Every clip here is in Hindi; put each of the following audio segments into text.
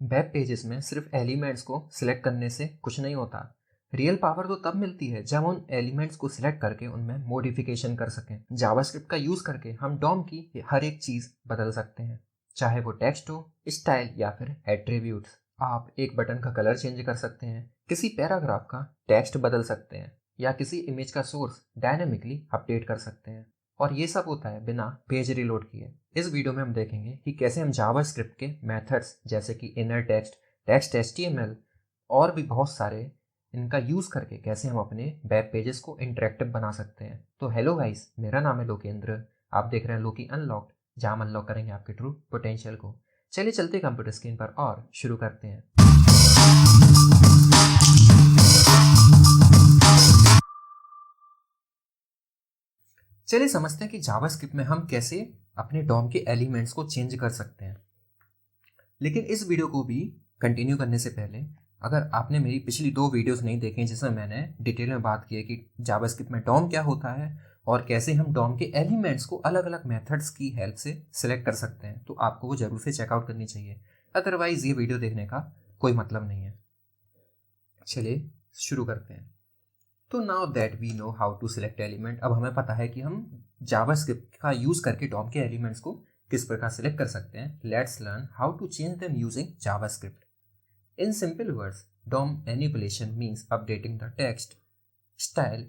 वेब पेजेस में सिर्फ एलिमेंट्स को सिलेक्ट करने से कुछ नहीं होता। रियल पावर तो तब मिलती है जब उन एलिमेंट्स को सिलेक्ट करके उनमें मॉडिफिकेशन कर सकें। जावास्क्रिप्ट का यूज़ करके हम डॉम की हर एक चीज़ बदल सकते हैं, चाहे वो टेक्स्ट हो, स्टाइल या फिर एट्रीब्यूट्स। आप एक बटन का कलर चेंज कर सकते हैं, किसी पैराग्राफ का टेक्स्ट बदल सकते हैं या किसी इमेज का सोर्स डायनेमिकली अपडेट कर सकते हैं। और ये सब होता है बिना पेज रिलोड किए। इस वीडियो में हम देखेंगे कि कैसे हम जावास्क्रिप्ट के मेथड्स जैसे कि इनर टेक्स्ट, टेक्स्ट एचटीएमएल और भी बहुत सारे इनका यूज़ करके कैसे हम अपने वेब पेजेस को इंटरेक्टिव बना सकते हैं। तो हेलो गाइस, मेरा नाम है लोकेंद्र। आप देख रहे हैं लोकी अनलॉक्ड, जहाँ हम अनलॉक करेंगे आपके ट्रू पोटेंशियल को। चलिए चलते कंप्यूटर स्क्रीन पर और शुरू करते हैं। चलिए समझते हैं कि जावास्क्रिप्ट में हम कैसे अपने डॉम के एलिमेंट्स को चेंज कर सकते हैं। लेकिन इस वीडियो को भी कंटिन्यू करने से पहले, अगर आपने मेरी पिछली 2 वीडियोस नहीं देखी जिसमें मैंने डिटेल में बात की है कि जावास्क्रिप्ट में डॉम क्या होता है और कैसे हम डॉम के एलिमेंट्स को अलग अलग मेथड्स की हेल्प से सिलेक्ट कर सकते हैं, तो आपको वो जरूर से चेकआउट करनी चाहिए। अदरवाइज ये वीडियो देखने का कोई मतलब नहीं है। चलिए शुरू करते हैं। तो now that we know how to select element, अब हमें पता है कि हम जावास्क्रिप्ट का यूज़ करके डॉम के एलिमेंट्स को किस प्रकार सिलेक्ट कर सकते हैं। Let's learn how to change them using JavaScript. In simple words, DOM manipulation means updating the text, style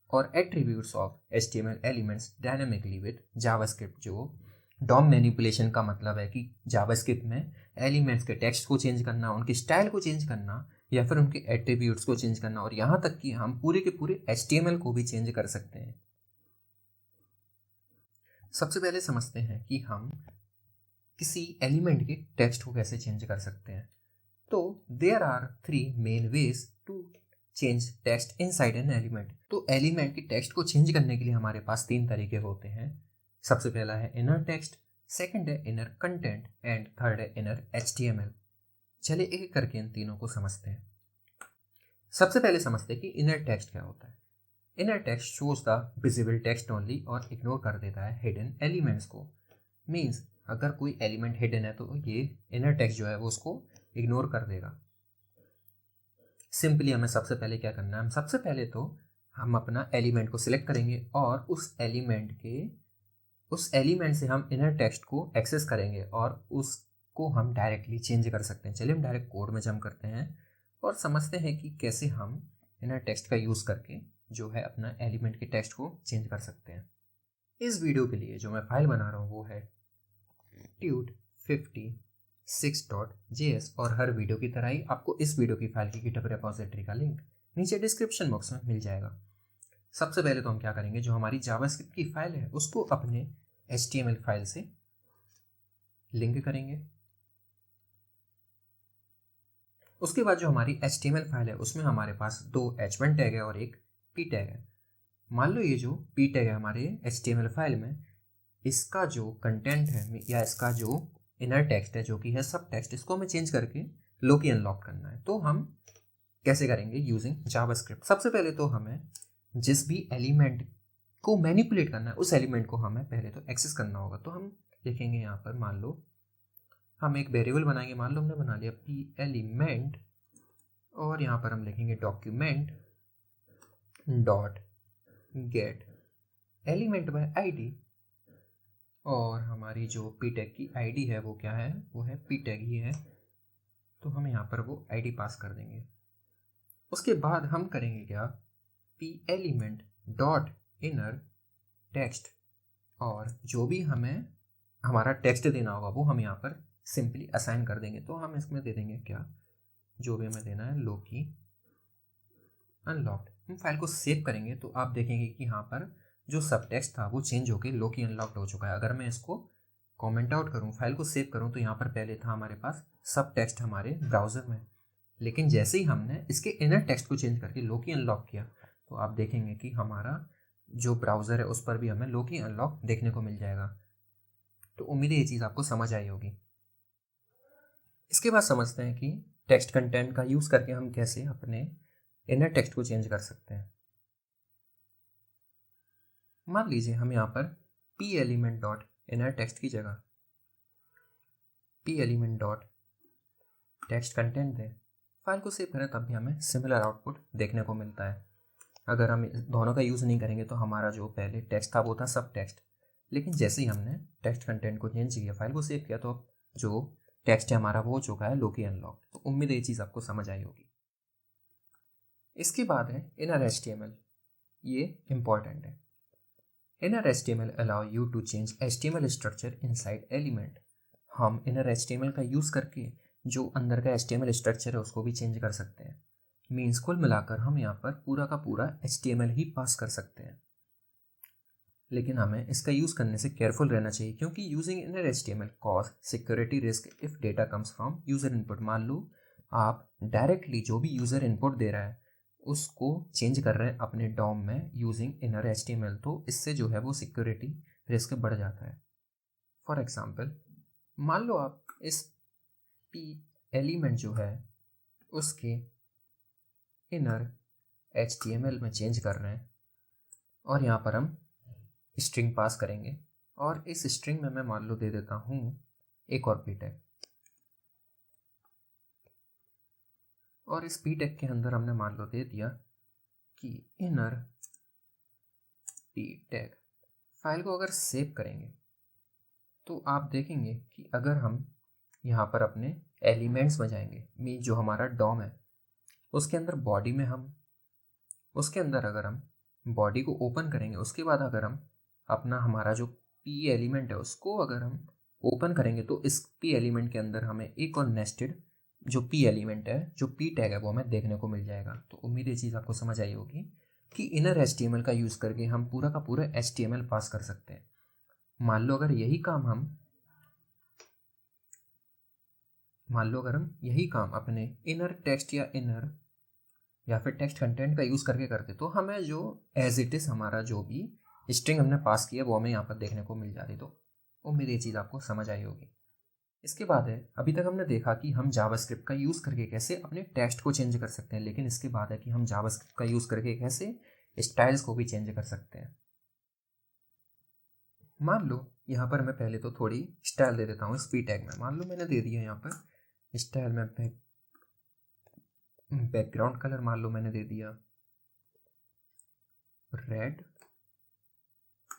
or attributes of HTML elements dynamically with JavaScript। जो DOM manipulation का मतलब है कि JavaScript में एलिमेंट्स के टेक्स्ट को चेंज करना, उनके स्टाइल को चेंज करना या फिर उनके एट्रीब्यूट्स को चेंज करना, और यहाँ तक कि हम पूरे के पूरे HTML को भी चेंज कर सकते हैं। सबसे पहले समझते हैं कि हम किसी एलिमेंट के टेक्स्ट को कैसे चेंज कर सकते हैं। तो there are 3 main ways to change text inside an element. तो एलिमेंट के टेक्स्ट को चेंज करने के लिए हमारे पास 3 तरीके होते हैं। सबसे पहला है इनर टेक्स्ट, सेकंड है इनर कंटेंट एंड थर्ड है इनर एचटीएमएल। चलिए एक एक करके इन तीनों को समझते हैं। सबसे पहले समझते हैं कि इनर टेक्स्ट क्या होता है। Inner text shows the visible text only और इग्नोर कर देता है हिडन एलिमेंट्स को। मीन्स अगर कोई एलिमेंट हिडन है तो ये इनर टेक्स्ट जो है वो उसको इग्नोर कर देगा। सिंपली हमें सबसे पहले क्या करना है, हम सबसे पहले तो हम अपना एलिमेंट को सिलेक्ट करेंगे और उस एलिमेंट से हम इनर टेक्स्ट को एक्सेस करेंगे और उसको हम डायरेक्टली चेंज कर सकते हैं। चलिए हम डायरेक्ट कोड में जंप करते हैं और समझते हैं कि कैसे हम इनर टेक्स्ट का यूज़ करके जो है अपना एलिमेंट के टेक्स्ट को चेंज कर सकते हैं। इस वीडियो के लिए जो मैं फाइल बना रहा हूँ वो है tude56.js और हर वीडियो की तरह ही आपको इस वीडियो की फाइल की गिटहब रिपॉजिटरी का लिंक नीचे डिस्क्रिप्शन बॉक्स में मिल जाएगा। सबसे पहले तो हम क्या करेंगे, जो हमारी जावास्क्रिप्ट की फाइल है उसको अपने HTML फाइल से लिंक करेंगे। उसके बाद जो हमारी HTML फाइल है उसमें हमारे पास 2 h1 टैग है और एक p टैग है। मान लो ये जो p टैग है हमारे HTML फाइल में, इसका जो कंटेंट है या इसका जो इनर टेक्स्ट है जो कि है सब टेक्स्ट, इसको हमें चेंज करके लोकी अनलॉक करना है। तो हम कैसे करेंगे, यूजिंग जावास्क्रिप्ट। सबसे पहले तो हमें जिस भी एलिमेंट को मैनिपुलेट करना है उस एलिमेंट को हमें पहले तो एक्सेस करना होगा। तो हम लिखेंगे यहाँ पर, मान लो हम एक वेरिएबल बनाएंगे, मान लो हमने बना लिया p एलिमेंट और यहाँ पर हम लिखेंगे document dot gate element by ID, और हमारी जो p टैग की आईडी है वो क्या है, वो है p टैग ही है। तो हम यहाँ पर वो आईडी पास कर देंगे। उसके बाद हम करेंगे क्या, p element dot inner text, और जो भी हमें हमारा टेक्स्ट देना होगा वो हम यहाँ पर सिंपली असाइन कर देंगे। तो हम इसमें दे देंगे क्या, जो भी हमें देना है लोकी अनलॉक्ड। हम फाइल को सेव करेंगे तो आप देखेंगे कि यहाँ पर जो सब टेक्स्ट था वो चेंज होकर लोकी अनलॉक्ड हो चुका है। अगर मैं इसको कमेंट आउट करूँ, फाइल को सेव करूँ, तो यहाँ पर पहले था हमारे पास सब टेक्स्ट हमारे ब्राउज़र में, लेकिन जैसे ही हमने इसके इनर टेक्स्ट को चेंज करके लोकी अनलॉक किया तो आप देखेंगे कि हमारा जो ब्राउज़र है उस पर भी हमें लोकी अनलॉक देखने को मिल जाएगा। तो उम्मीद है ये चीज़ आपको समझ आई होगी। इसके बाद समझते हैं कि टेक्स्ट कंटेंट का यूज़ करके हम कैसे अपने इनर टेक्स्ट को चेंज कर सकते हैं। मान लीजिए हम यहाँ पर p element dot inner text की जगह p element dot text content दें, फाइल को सेव करें, तब भी हमें सिमिलर आउटपुट देखने को मिलता है। अगर हम दोनों का यूज़ नहीं करेंगे तो हमारा जो पहले टेक्स्ट था वो था सब टेक्स्ट, लेकिन जैसे ही हमने टेक्स्ट कंटेंट को चेंज किया, फाइल को सेव किया, तो अब जो टेक्स्ट है हमारा वो हो चुका है लोकली अनलॉक्ड। तो उम्मीद है ये चीज़ आपको समझ आई होगी। इसके बाद है इनर HTML। ये इम्पॉर्टेंट है। Inner HTML allow you to change HTML structure inside element. हम इनर HTML का यूज़ करके जो अंदर का HTML स्ट्रक्चर है उसको भी चेंज कर सकते हैं। मीन्स कुल मिलाकर हम यहाँ पर पूरा का पूरा HTML ही पास कर सकते हैं, लेकिन हमें इसका यूज़ करने से केयरफुल रहना चाहिए, क्योंकि using inner HTML cause security risk if data comes from user input. मान लो आप डायरेक्टली जो भी यूज़र इनपुट दे रहा है उसको चेंज कर रहे हैं अपने डॉम में यूजिंग इनर HTML, तो इससे जो है वो सिक्योरिटी रिस्क बढ़ जाता है। फॉर एग्ज़ाम्पल, मान लो आप इस P एलिमेंट जो है उसके इनर HTML में चेंज कर रहे हैं और यहाँ पर हम स्ट्रिंग पास करेंगे, और इस स्ट्रिंग में मैं मान लो दे देता हूँ एक और p टैग, और इस p टैग के अंदर हमने मान लो दे दिया कि इनर p टैग। फाइल को अगर सेव करेंगे तो आप देखेंगे कि अगर हम यहाँ पर अपने एलिमेंट्स में जाएंगे, मीन जो हमारा डॉम है उसके अंदर बॉडी में हम उसके अंदर अगर हम बॉडी को ओपन करेंगे, उसके बाद अगर हम अपना हमारा जो p एलिमेंट है उसको अगर हम ओपन करेंगे, तो इस p एलिमेंट के अंदर हमें एक और नेस्टेड जो p एलिमेंट है, जो p टैग है, वो हमें देखने को मिल जाएगा। तो उम्मीद ये चीज़ आपको समझ आई होगी कि इनर HTML का यूज़ करके हम पूरा का पूरा HTML पास कर सकते हैं। मान लो अगर यही काम अपने इनर टेक्स्ट या फिर टेक्स्ट कंटेंट का यूज़ करके करते, तो हमें जो एज इट इज़ हमारा जो भी स्ट्रिंग हमने पास किया वो हमें यहाँ पर देखने को मिल जाती। तो उम्मीद ये चीज़ आपको समझ आई होगी। इसके बाद है, अभी तक हमने देखा कि हम जावास्क्रिप्ट का यूज़ करके कैसे अपने टेक्स्ट को चेंज कर सकते हैं, लेकिन इसके बाद है कि हम जावास्क्रिप्ट का यूज़ करके कैसे स्टाइल्स को भी चेंज कर सकते हैं। मान लो यहाँ पर मैं पहले तो थोड़ी स्टाइल दे देता हूँ इस p टैग में। मान लो मैंने दे दिया यहाँ पर स्टाइल में बैकग्राउंड कलर, मान लो मैंने दे दिया रेड,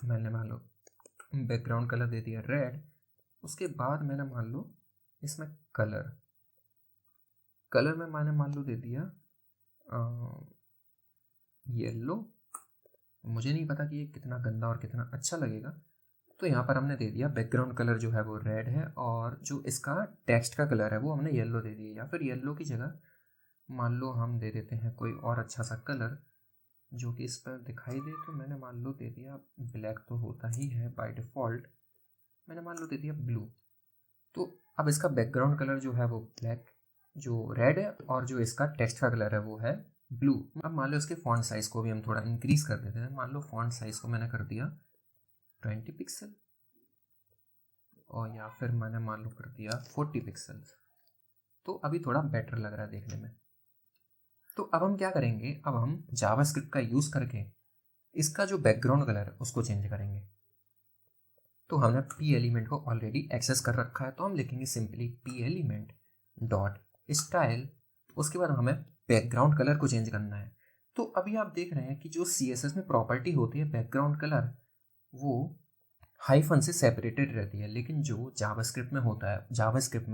मैंने मान लो बैकग्राउंड कलर दे दिया रेड। उसके बाद मैंने मान लो इसमें कलर में मैंने मान लो दे दिया येलो। मुझे नहीं पता कि ये कितना गंदा और कितना अच्छा लगेगा, तो यहाँ पर हमने दे दिया बैकग्राउंड कलर जो है वो रेड है, और जो इसका टेक्स्ट का कलर है वो हमने येलो दे दिया। या फिर येलो की जगह मान लो हम दे देते हैं कोई और अच्छा सा कलर जो कि इस पर दिखाई दे। तो मैंने मान लो दे दिया ब्लैक, तो होता ही है बाय डिफ़ॉल्ट, मैंने मान लो दे दिया ब्लू। तो अब इसका बैकग्राउंड कलर जो है वो ब्लैक जो रेड है, और जो इसका टेक्स्ट का कलर है वो है ब्लू। अब मान लो इसके फॉन्ट साइज़ को भी हम थोड़ा इंक्रीज कर देते हैं। मान लो फॉन्ट साइज़ को मैंने कर दिया 20 पिक्सल, और या फिर मैंने मान लो कर दिया 40 पिक्सल्स। तो अभी थोड़ा बेटर लग रहा है देखने में। तो अब हम क्या करेंगे, अब हम जावास्क्रिप्ट का यूज़ करके इसका जो बैकग्राउंड कलर है उसको चेंज करेंगे। तो हमने p एलिमेंट को ऑलरेडी एक्सेस कर रखा है, तो हम लिखेंगे simply p element dot style. उसके बाद हमें बैकग्राउंड कलर को चेंज करना है। तो अभी आप देख रहे हैं कि जो CSS में प्रॉपर्टी होती है बैकग्राउंड कलर, वो हाइफन से सेपरेटेड रहती है, लेकिन जो जावास्क्रिप्ट में होता है, जावास्क्रिप्ट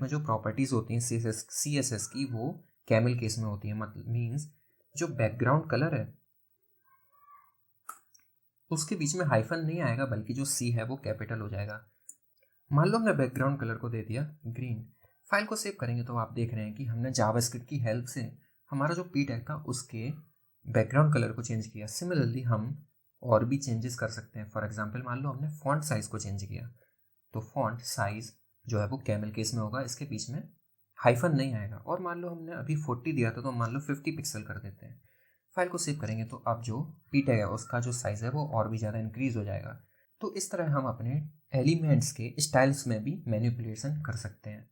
में जो प्रॉपर्टीज़ होती हैं CSS की, वो कैमल केस में होती है। मतलब मीन्स जो बैकग्राउंड कलर है उसके बीच में हाइफन नहीं आएगा, बल्कि जो C है वो कैपिटल हो जाएगा। मान लो हमने बैकग्राउंड कलर को दे दिया ग्रीन। फाइल को सेव करेंगे तो आप देख रहे हैं कि हमने जावास्क्रिप्ट की हेल्प से हमारा जो p टैग था उसके बैकग्राउंड कलर को चेंज किया। सिमिलरली हम और भी चेंजेस कर सकते हैं। फॉर एग्जांपल, मान लो हमने फॉन्ट साइज़ को चेंज किया, तो फॉन्ट साइज़ जो है वो कैमल केस में होगा, इसके बीच में हाइफन नहीं आएगा। और मान लो हमने अभी 40 दिया था, तो मान लो 50 पिक्सल कर देते हैं। फाइल को सेव करेंगे तो अब जो p टैग है उसका जो साइज़ है वो और भी ज़्यादा इंक्रीज़ हो जाएगा। तो इस तरह हम अपने एलिमेंट्स के स्टाइल्स में भी मैनिपुलेशन कर सकते हैं।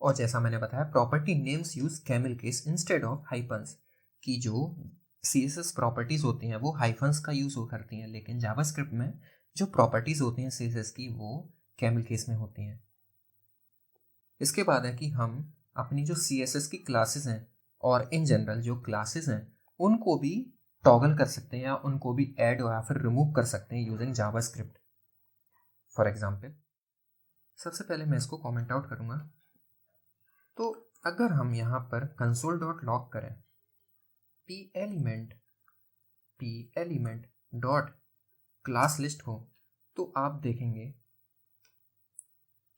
और जैसा मैंने बताया, property names use camel case instead of hyphens, की जो CSS प्रॉपर्टीज़ होती हैं वो हाइफन्स का यूज़ करती हैं, लेकिन जावास्क्रिप्ट में जो प्रॉपर्टीज़ होती हैं CSS की वो कैमल केस में होती हैं। इसके बाद है कि हम अपनी जो CSS की क्लासेस हैं और इन जनरल जो क्लासेस हैं उनको भी टॉगल कर सकते हैं या उनको भी ऐड या फिर रिमूव कर सकते हैं यूजिंग जावास्क्रिप्ट। फॉर एग्जांपल सबसे पहले मैं इसको कमेंट आउट करूँगा। तो अगर हम यहाँ पर console.log करें p element dot class list को, तो आप देखेंगे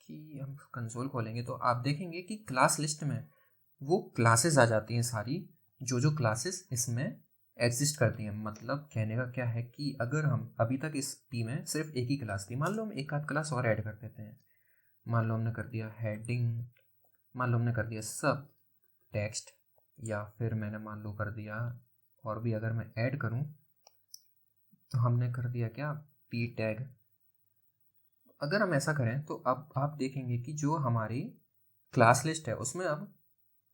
कि हम कंसोल खोलेंगे तो आप देखेंगे कि क्लास लिस्ट में वो क्लासेस आ जाती हैं सारी, जो क्लासेस इसमें एग्जिस्ट करती हैं। मतलब कहने का क्या है कि अगर हम अभी तक इस पी में सिर्फ एक ही क्लास थी, मान लो हम एक आध क्लास और ऐड कर देते हैं। मान लो हमने कर दिया हेडिंग, मान लो हमने कर दिया सब टेक्स्ट, या फिर मैंने मान लो कर दिया, और भी अगर मैं ऐड करूं तो हमने कर दिया क्या, पी टैग। अगर हम ऐसा करें तो अब आप देखेंगे कि जो हमारी क्लास लिस्ट है उसमें अब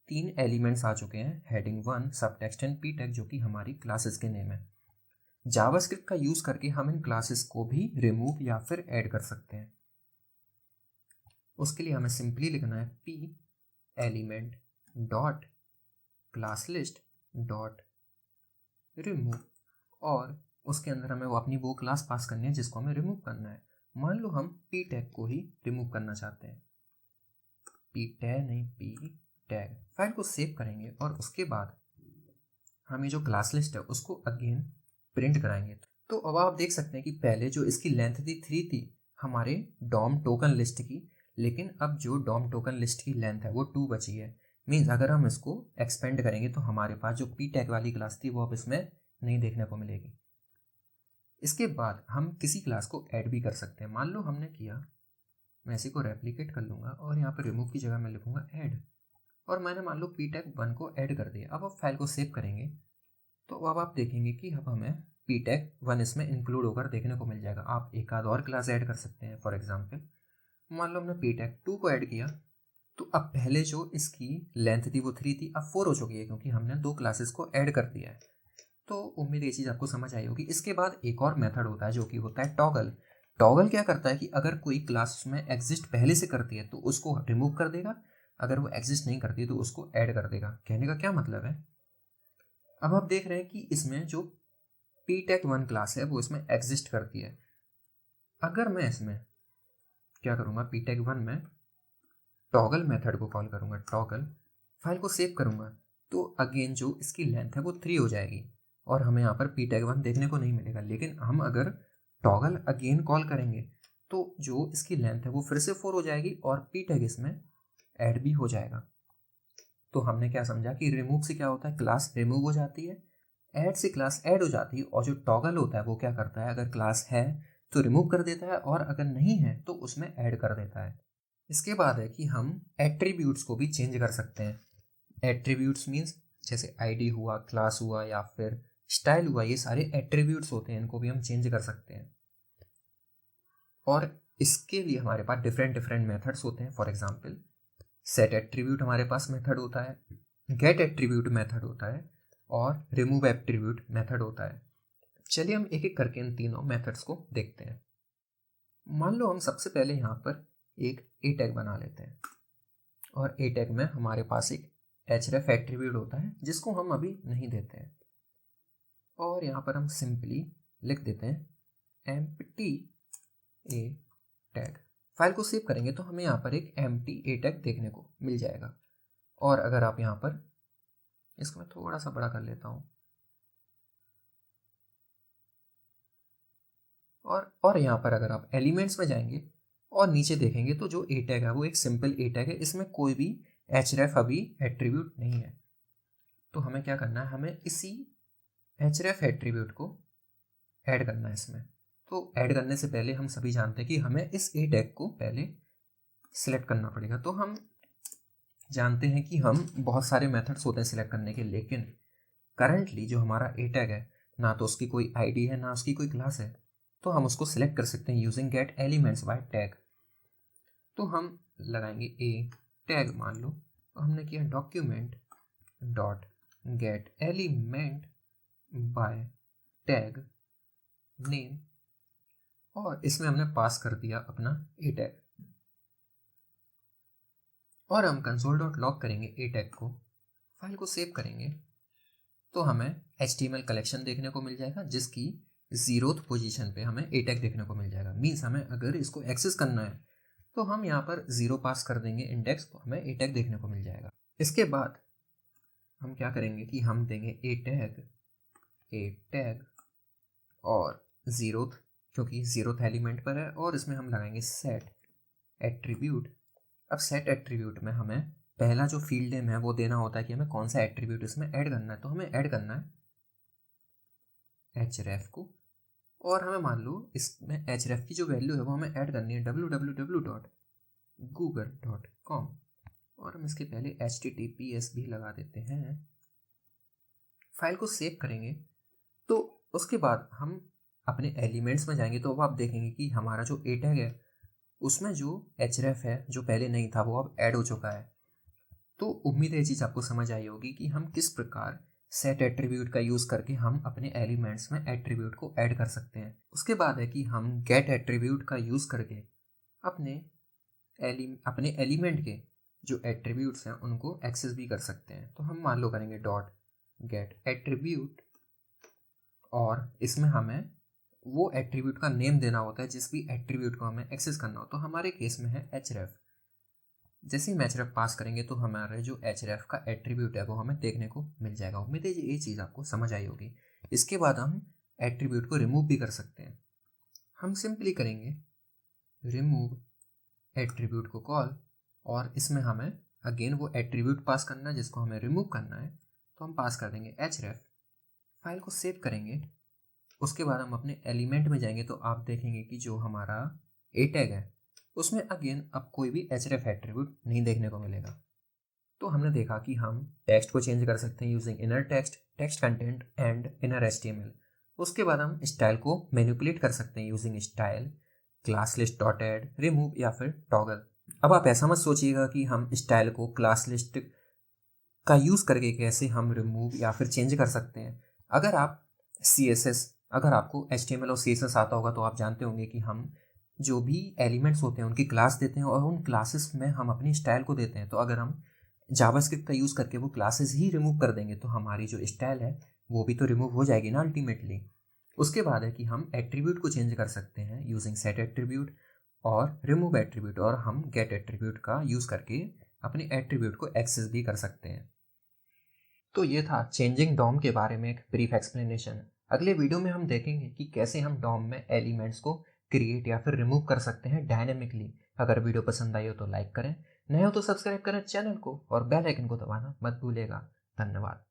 3 एलिमेंट्स आ चुके हैं, हेडिंग 1, सब टेक्स्ट एंड पी टैग, जो कि हमारी क्लासेस के नेम है। जावास्क्रिप्ट का यूज़ करके हम इन क्लासेस को भी रिमूव या फिर ऐड कर सकते हैं। उसके लिए हमें सिंपली लिखना है P element dot class list dot remove, और उसके अंदर हमें वो अपनी वो क्लास पास करनी है जिसको हमें रिमूव करना है। मान लो हम पी टैग को ही रिमूव करना चाहते हैं, पी टैग नहीं, पी टैग। फाइल को सेव करेंगे और उसके बाद हम ये जो क्लास लिस्ट है उसको अगेन प्रिंट कराएंगे। तो अब आप देख सकते हैं कि पहले जो इसकी लेंथ थी 3 थी हमारे डॉम टोकन लिस्ट की, लेकिन अब जो डॉम टोकन लिस्ट की लेंथ है वो 2 बची है। मीन्स अगर हम इसको एक्सपेंड करेंगे तो हमारे पास जो पी टैग वाली क्लास थी वो अब इसमें नहीं देखने को मिलेगी। इसके बाद हम किसी क्लास को ऐड भी कर सकते हैं। मान लो हमने किया, मैं इसी को रेप्लिकेट कर लूँगा और यहाँ पर रिमूव की जगह मैं लिखूँगा ऐड, और मैंने मान लो पी टैग 1 को ऐड कर दिया। अब फाइल को सेव करेंगे तो अब आप देखेंगे कि अब हमें पी टैग 1 इसमें इंक्लूड होकर देखने को मिल जाएगा। आप एक आध और क्लास ऐड कर सकते हैं। फॉर एग्जाम्पल मान लो हमने पी टैग 2 को ऐड किया, तो अब पहले जो इसकी लेंथ थी वो 3 थी, अब 4 हो चुकी है क्योंकि हमने 2 क्लासेस को ऐड कर दिया है। तो उम्मीद ये चीज़ आपको समझ आई होगी। इसके बाद एक और मेथड होता है जो कि होता है टॉगल। टॉगल क्या करता है कि अगर कोई क्लास में एग्जिस्ट पहले से करती है तो उसको रिमूव कर देगा, अगर वो एग्जिस्ट नहीं करती तो उसको ऐड कर देगा। कहने का क्या मतलब है, अब आप देख रहे हैं कि इसमें जो पी टैग 1 क्लास है वो इसमें एग्जिस्ट करती है। अगर मैं इसमें क्या करूँगा, पी टैग 1 में टॉगल मेथड को कॉल करूँगा, टॉगल, फाइल को सेव करूँगा, तो अगेन जो इसकी लेंथ है वो 3 हो जाएगी और हमें यहाँ पर पी टैग 1 देखने को नहीं मिलेगा। लेकिन हम अगर टॉगल अगेन कॉल करेंगे तो जो इसकी लेंथ है वो फिर से 4 हो जाएगी और पी टैग इसमें ऐड भी हो जाएगा। तो हमने क्या समझा कि रिमूव से क्या होता है, क्लास रिमूव हो जाती है, ऐड से क्लास ऐड हो जाती है, और जो टॉगल होता है वो क्या करता है, अगर क्लास है तो रिमूव कर देता है और अगर नहीं है तो उसमें ऐड कर देता है। इसके बाद है कि हम एट्रीब्यूट्स को भी चेंज कर सकते हैं। एट्रीब्यूट्स मीन्स जैसे आईडी हुआ, क्लास हुआ या फिर स्टाइल हुआ, ये सारे एट्रीब्यूट्स होते हैं, इनको भी हम चेंज कर सकते हैं। और इसके लिए हमारे पास डिफरेंट डिफरेंट मेथड्स होते हैं। फॉर एग्जांपल सेट एट्रीब्यूट हमारे पास मेथड होता है, गेट एट्रीब्यूट मेथड होता है और रिमूव एट्रीब्यूट मेथड होता है। चलिए हम एक एक करके इन तीनों मेथड्स को देखते हैं। मान लो हम सबसे पहले यहाँ पर एक ए टैग बना लेते हैं और ए टैग में हमारे पास एक href एट्रीब्यूट होता है जिसको हम अभी नहीं देते हैं, और यहाँ पर हम सिंपली लिख देते हैं empty a टैग। फाइल को सेव करेंगे तो हमें यहाँ पर एक empty a टैग देखने को मिल जाएगा। और अगर आप यहाँ पर इसको मैं थोड़ा सा बड़ा कर लेता हूँ, और यहाँ पर अगर आप एलिमेंट्स में जाएंगे और नीचे देखेंगे तो जो ए टैग है वो एक सिंपल ए टैग है, इसमें कोई भी href अभी एट्रीब्यूट नहीं है। तो हमें क्या करना है, हमें इसी href एट्रीब्यूट को ऐड करना है इसमें। तो ऐड करने से पहले हम सभी जानते हैं कि हमें इस ए टैग को पहले सिलेक्ट करना पड़ेगा। तो हम जानते हैं कि हम बहुत सारे मेथड्स होते हैं सिलेक्ट करने के, लेकिन करंटली जो हमारा ए टैग है ना तो उसकी कोई आईडी है ना उसकी कोई क्लास है, तो हम उसको सिलेक्ट कर सकते हैं using gate elements bye tag. तो हम लगाएंगे ए टैग, मान लो तो हमने किया document dot gate element by tag name, और इसमें हमने पास कर दिया अपना ए टैग। और हम console.log करेंगे a टैग को, फाइल को सेव करेंगे तो हमें HTML कलेक्शन देखने को मिल जाएगा जिसकी 0th पोजीशन पे हमें a टैग देखने को मिल जाएगा। मीन्स हमें अगर इसको एक्सेस करना है तो हम यहाँ पर 0 पास कर देंगे इंडेक्स, तो हमें a टैग देखने को मिल जाएगा। इसके बाद हम क्या करेंगे कि हम देंगे a टैग और 0th, क्योंकि 0th एलिमेंट पर है, और इसमें हम लगाएंगे सेट एट्रीब्यूट। अब सेट एट्रीब्यूट में हमें पहला जो फील्ड नेम है वो देना होता है कि हमें कौन सा एट्रीब्यूट इसमें ऐड करना है। तो हमें ऐड करना है href को, और हमें मान लो इसमें href की जो वैल्यू है वो हमें ऐड करनी है www.google.com, और हम इसके पहले https भी लगा देते हैं। फाइल को सेव करेंगे तो उसके बाद हम अपने एलिमेंट्स में जाएंगे तो अब आप देखेंगे कि हमारा जो a टैग है उसमें जो href है जो पहले नहीं था वो अब ऐड हो चुका है। तो उम्मीद है ये चीज़ आपको समझ आई होगी कि हम किस प्रकार सेट एट्रीब्यूट का यूज़ करके हम अपने एलिमेंट्स में एट्रीब्यूट को ऐड कर सकते हैं। उसके बाद है कि हम गेट एट्रीब्यूट का यूज़ करके अपने एलिमेंट के जो एट्रीब्यूट्स हैं उनको एक्सेस भी कर सकते हैं। तो हम मान लो करेंगे .get एट्रीब्यूट, और इसमें हमें वो एट्रीब्यूट का नेम देना होता है जिस भी एट्रीब्यूट को हमें एक्सेस करना हो। तो हमारे केस में है href। जैसे ही हम href पास करेंगे तो हमारे जो href का एट्रीब्यूट है वो हमें देखने को मिल जाएगा। उम्मीद है ये चीज़ आपको समझ आई होगी। इसके बाद हम एट्रीब्यूट को रिमूव भी कर सकते हैं। हम सिंपली करेंगे रिमूव एट्रीब्यूट को कॉल, और इसमें हमें अगेन वो एट्रीब्यूट पास करना है जिसको हमें रिमूव करना है। तो हम पास कर देंगे href, फाइल को सेव करेंगे। उसके बाद हम अपने एलिमेंट में जाएंगे तो आप देखेंगे कि जो हमारा a टैग है उसमें अगेन अब कोई भी href एट्रीब्यूट नहीं देखने को मिलेगा। तो हमने देखा कि हम टेक्स्ट को चेंज कर सकते हैं using inner text, text content and inner HTML। उसके बाद हम स्टाइल को मैनिपुलेट कर सकते हैं using style, class list dot add, remove या फिर टॉगल। अब आप ऐसा मत सोचिएगा कि हम स्टाइल को क्लास लिस्ट का यूज़ करके कैसे हम रिमूव या फिर चेंज कर सकते हैं। अगर आपको HTML और CSS आता होगा तो आप जानते होंगे कि हम जो भी एलिमेंट्स होते हैं उनकी क्लास देते हैं और उन क्लासेस में हम अपनी स्टाइल को देते हैं। तो अगर हम जावास्क्रिप्ट का यूज़ करके वो क्लासेस ही रिमूव कर देंगे तो हमारी जो स्टाइल है वो भी तो रिमूव हो जाएगी ना अल्टीमेटली। उसके बाद है कि हम एट्रीब्यूट को चेंज कर सकते हैं यूजिंग सेट एट्रीब्यूट और रिमूव एट्रीब्यूट, और हम गेट एट्रीब्यूट का यूज़ करके अपने एट्रीब्यूट को एक्सेस भी कर सकते हैं। तो ये था चेंजिंग डॉम के बारे में एक ब्रीफ एक्सप्लेनेशन। अगले वीडियो में हम देखेंगे कि कैसे हम डॉम में एलिमेंट्स को क्रिएट या फिर रिमूव कर सकते हैं डायनेमिकली। अगर वीडियो पसंद आई हो तो लाइक करें, नए हो तो सब्सक्राइब करें चैनल को, और बेल आइकन को दबाना मत भूलिएगा। धन्यवाद।